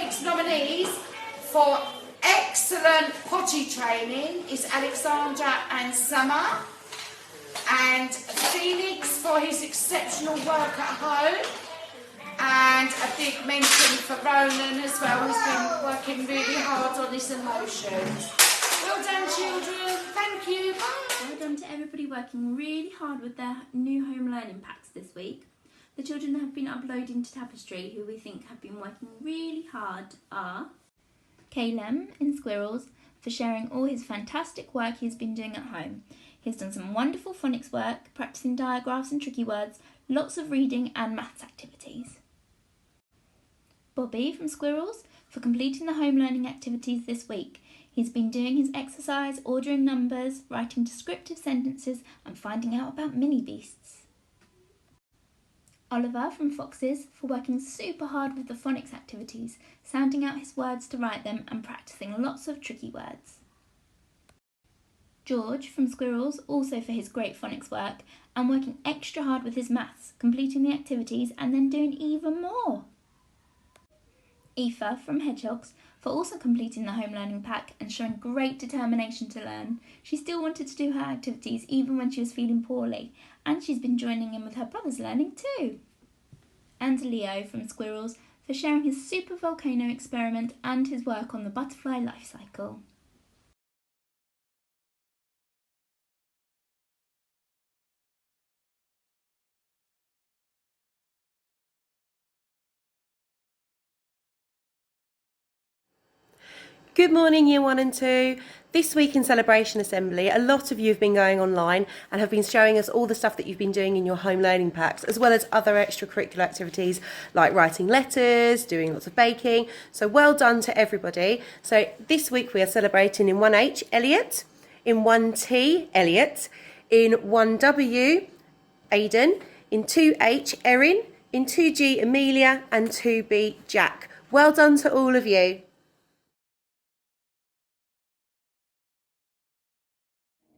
week's nominees for excellent potty training is Alexandra and Summer, and Felix for his exceptional work at home, and a big mention for Ronan as well, who's been working really hard on his emotions. Well done, children. Thank you. Bye. Well done to everybody working really hard with their new home learning packs this week. The children that have been uploading to Tapestry, who we think have been working really hard, are Calem in Squirrels, for sharing all his fantastic work he's been doing at home. He's done some wonderful phonics work, practicing diagraphs and tricky words, lots of reading and maths activities. Bobby from Squirrels, for completing the home learning activities this week. He's been doing his exercise, ordering numbers, writing descriptive sentences and finding out about mini beasts. Oliver from Foxes, for working super hard with the phonics activities, sounding out his words to write them and practicing lots of tricky words. George from Squirrels, also for his great phonics work and working extra hard with his maths, completing the activities and then doing even more. Aoife from Hedgehogs, for also completing the home learning pack and showing great determination to learn. She still wanted to do her activities even when she was feeling poorly, and she's been joining in with her brother's learning too. And Leo from Squirrels, for sharing his super volcano experiment and his work on the butterfly life cycle. Good morning, Year 1 and 2. This week in Celebration Assembly, a lot of you have been going online and have been showing us all the stuff that you've been doing in your home learning packs, as well as other extracurricular activities like writing letters, doing lots of baking. So well done to everybody. So this week we are celebrating in 1H, Elliot, in 1T, Elliot, in 1W, Aidan, in 2H, Erin, in 2G, Amelia, and 2B, Jack. Well done to all of you.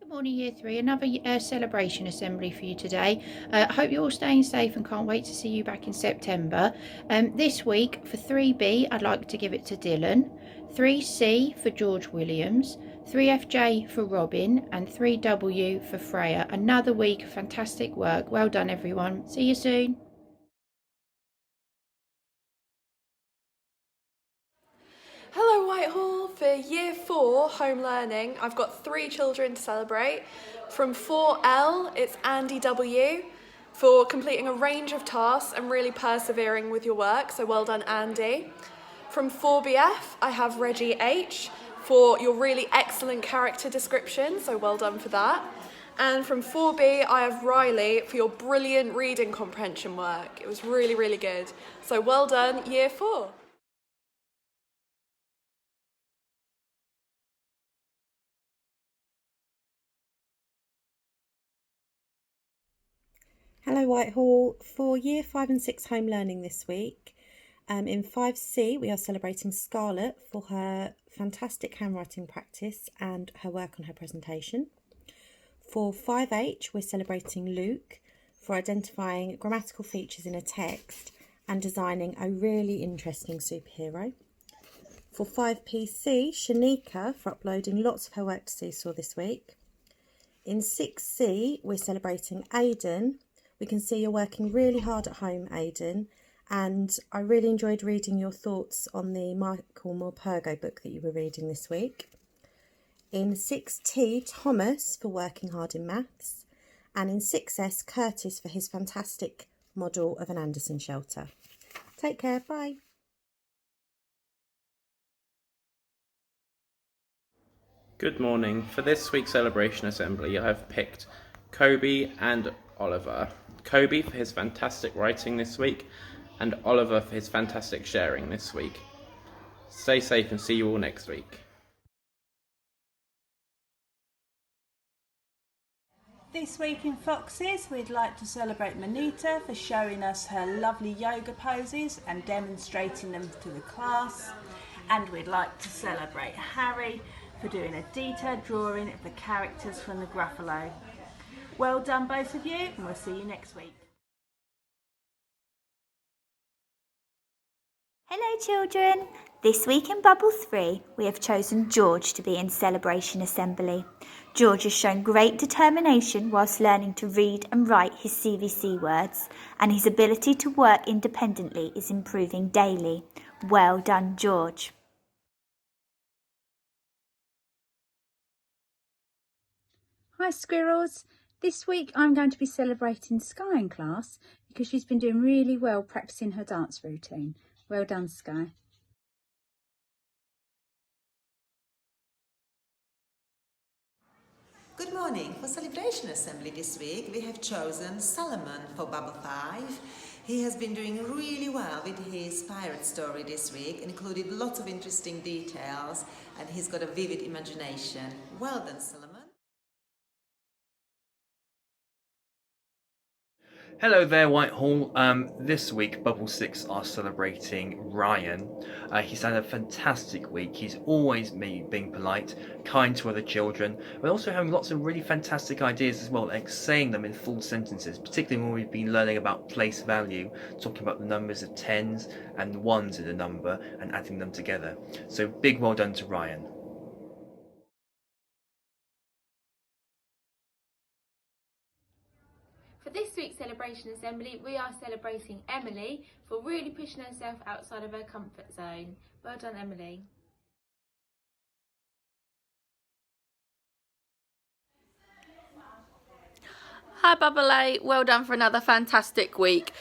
Good morning, Year 3. Another celebration assembly for you today. I hope you're all staying safe and can't wait to see you back in September. This week for 3B, I'd like to give it to Dylan, 3C for George Williams, 3FJ for Robin, and 3W for Freya. Another week of fantastic work. Well done, everyone. See you soon. Hello Whitehall, for Year 4 Home Learning, I've got 3 children to celebrate. From 4L, it's Andy W, for completing a range of tasks and really persevering with your work, so well done Andy. From 4BF, I have Reggie H, for your really excellent character description, so well done for that. And from 4B, I have Riley for your brilliant reading comprehension work. It was really, really good. So well done, Year 4. Hello Whitehall, for Year 5 and 6 home learning this week. In 5C we are celebrating Scarlett for her fantastic handwriting practice and her work on her presentation. For 5H we're celebrating Luke for identifying grammatical features in a text and designing a really interesting superhero. For 5PC, Shanika for uploading lots of her work to Seesaw this week. In 6C we're celebrating Aidan. We can see you're working really hard at home, Aidan, and I really enjoyed reading your thoughts on the Michael Morpurgo book that you were reading this week. In 6T, Thomas for working hard in maths, and in 6S, Curtis for his fantastic model of an Anderson shelter. Take care, bye. Good morning. For this week's Celebration Assembly, I have picked Kobe and Oliver. Kobe for his fantastic writing this week, and Oliver for his fantastic sharing this week. Stay safe and see you all next week. This week in Foxes, we'd like to celebrate Manita for showing us her lovely yoga poses and demonstrating them to the class. And we'd like to celebrate Harry for doing a detailed drawing of the characters from the Gruffalo. Well done both of you, and we'll see you next week. Hello children! This week in Bubble 3 we have chosen George to be in Celebration Assembly. George has shown great determination whilst learning to read and write his CVC words, and his ability to work independently is improving daily. Well done, George. Hi squirrels! This week I'm going to be celebrating Sky in class because she's been doing really well practicing her dance routine. Well done, Sky. Good morning. For Celebration Assembly this week, we have chosen Solomon for Bubble 5. He has been doing really well with his pirate story this week, included lots of interesting details, and he's got a vivid imagination. Well done, Solomon. Hello there, Whitehall. This week, Bubble 6 are celebrating Ryan. He's had a fantastic week. He's always being polite, kind to other children, but also having lots of really fantastic ideas as well, like saying them in full sentences, particularly when we've been learning about place value, talking about the numbers of tens and ones in a number and adding them together. So big well done to Ryan. For this week's Celebration Assembly, we are celebrating Emily for really pushing herself outside of her comfort zone. Well done, Emily. Hi Bubble 8, well done for another fantastic week.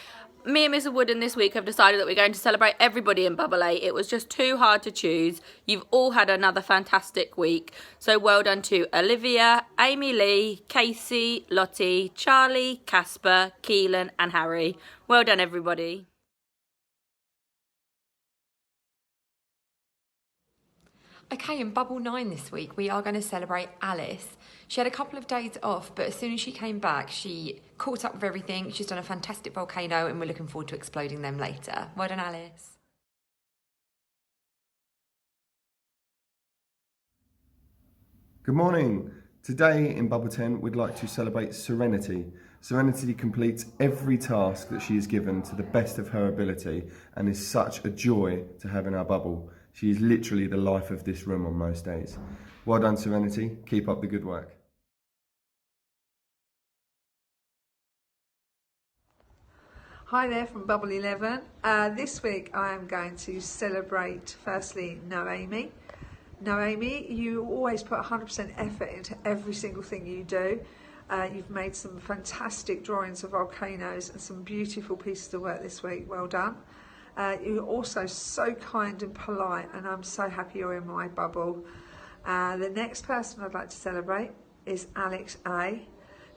Me and Mr Wooden this week have decided that we're going to celebrate everybody in Bubble 8. It was just too hard to choose. You've all had another fantastic week. So well done to Olivia, Amy Lee, Casey, Lottie, Charlie, Casper, Keelan and Harry. Well done everybody. Okay, in Bubble 9 this week, we are going to celebrate Alice. She had a couple of days off, but as soon as she came back, she caught up with everything. She's done a fantastic volcano, and we're looking forward to exploding them later. Well done, Alice. Good morning. Today in Bubble 10, we'd like to celebrate Serenity. Serenity completes every task that she is given to the best of her ability and is such a joy to have in our bubble. She is literally the life of this room on most days. Well done, Serenity. Keep up the good work. Hi there from Bubble 11. This week I am going to celebrate firstly Noemi. Noemi, you always put 100% effort into every single thing you do. You've made some fantastic drawings of volcanoes and some beautiful pieces of work this week. Well done. You're also so kind and polite, and I'm so happy you're in my bubble. The next person I'd like to celebrate is Alex A.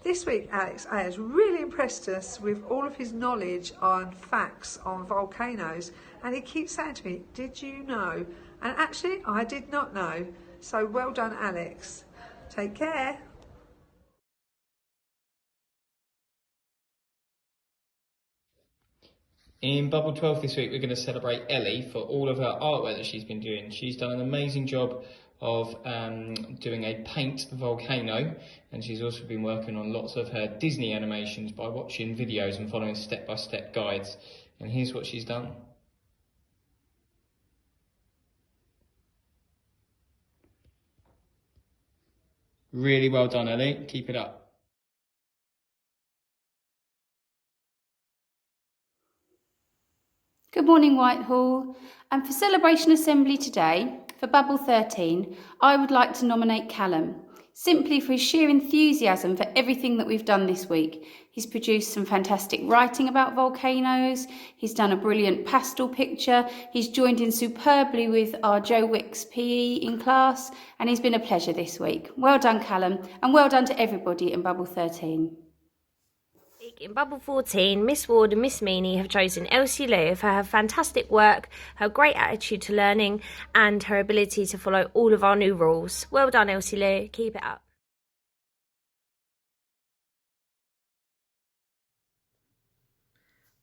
This week, Alex A has really impressed us with all of his knowledge on facts on volcanoes, and he keeps saying to me, "Did you know?" And actually, I did not know. So well done, Alex. Take care. In Bubble 12 this week, we're going to celebrate Ellie for all of her artwork that she's been doing. She's done an amazing job of doing a paint volcano, and she's also been working on lots of her Disney animations by watching videos and following step-by-step guides. And here's what she's done. Really well done, Ellie. Keep it up. Good morning, Whitehall. And for Celebration Assembly today, for Bubble 13, I would like to nominate Callum, simply for his sheer enthusiasm for everything that we've done this week. He's produced some fantastic writing about volcanoes, he's done a brilliant pastel picture, he's joined in superbly with our Joe Wicks PE in class, and he's been a pleasure this week. Well done, Callum, and well done to everybody in Bubble 13. In Bubble 14, Miss Ward and Miss Meany have chosen Elsie Lou for her fantastic work, her great attitude to learning and her ability to follow all of our new rules. Well done, Elsie Lou. Keep it up.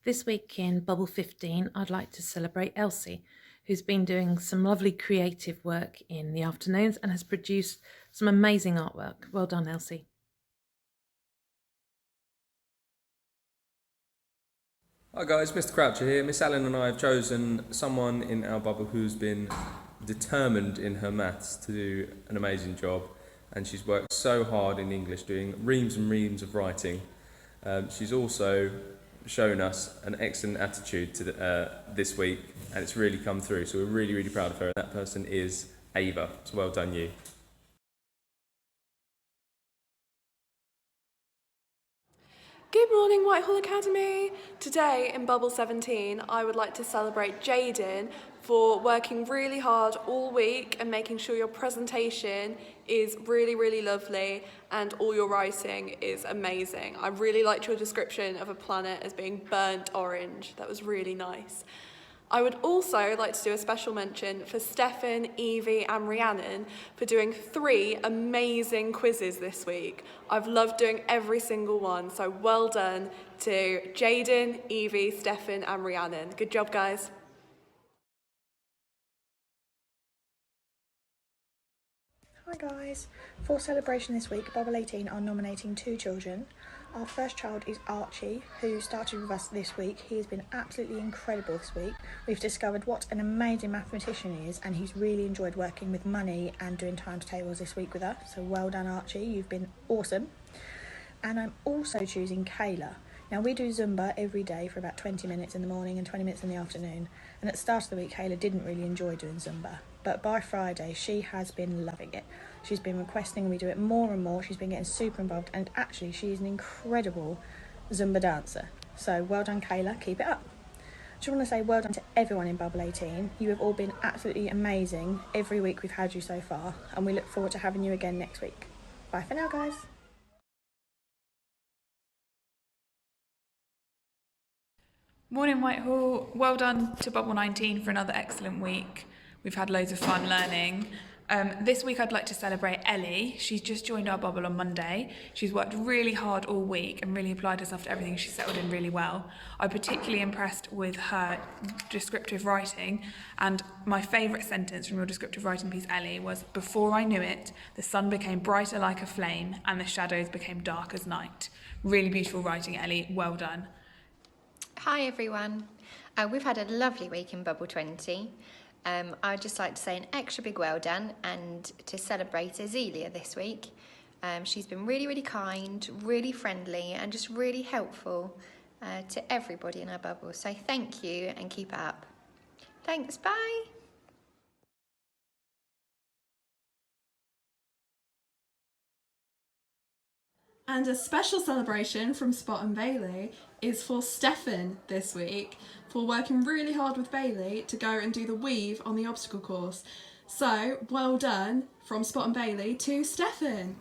This week in Bubble 15, I'd like to celebrate Elsie, who's been doing some lovely creative work in the afternoons and has produced some amazing artwork. Well done, Elsie. Hi guys, Mr. Croucher here. Miss Allen and I have chosen someone in our bubble who's been determined in her maths to do an amazing job, and she's worked so hard in English doing reams and reams of writing. She's also shown us an excellent attitude to this week, and it's really come through, so we're really, really proud of her. That person is Ava, so well done you. Good morning, Whitehall Academy. Today in Bubble 17, I would like to celebrate Jaden for working really hard all week and making sure your presentation is really, really lovely and all your writing is amazing. I really liked your description of a planet as being burnt orange. That was really nice. I would also like to do a special mention for Stefan, Evie and Rhiannon for doing 3 amazing quizzes this week. I've loved doing every single one, so well done to Jaden, Evie, Stefan and Rhiannon. Good job, guys. Hi guys, for celebration this week, Bubble 18 are nominating 2 children. Our first child is Archie, who started with us this week. He has been absolutely incredible this week. We've discovered what an amazing mathematician he is, and he's really enjoyed working with money and doing times tables this week with us. So well done, Archie, you've been awesome. And I'm also choosing Kayla. Now we do Zumba every day for about 20 minutes in the morning and 20 minutes in the afternoon. And at the start of the week, Kayla didn't really enjoy doing Zumba. But by Friday, she has been loving it. She's been requesting we do it more and more. She's been getting super involved, and actually she's an incredible Zumba dancer. So well done, Kayla, keep it up. I just want to say well done to everyone in Bubble 18. You have all been absolutely amazing every week we've had you so far, and we look forward to having you again next week. Bye for now, guys. Morning Whitehall, well done to Bubble 19 for another excellent week. We've had loads of fun learning. This week I'd like to celebrate Ellie. She's just joined our bubble on Monday. She's worked really hard all week and really applied herself to everything. She's settled in really well. I'm particularly impressed with her descriptive writing, and my favourite sentence from your descriptive writing piece, Ellie, was, "Before I knew it, the sun became brighter like a flame and the shadows became dark as night." Really beautiful writing, Ellie. Well done. Hi everyone. We've had a lovely week in Bubble 20. I'd just like to say an extra big well done and to celebrate Azealia this week. She's been really, really kind, really friendly and just really helpful to everybody in our bubble. So thank you and keep it up. Thanks, bye. And a special celebration from Spot and Bailey is for Stefan this week for working really hard with Bailey to go and do the weave on the obstacle course. So well done from Spot and Bailey to Stefan.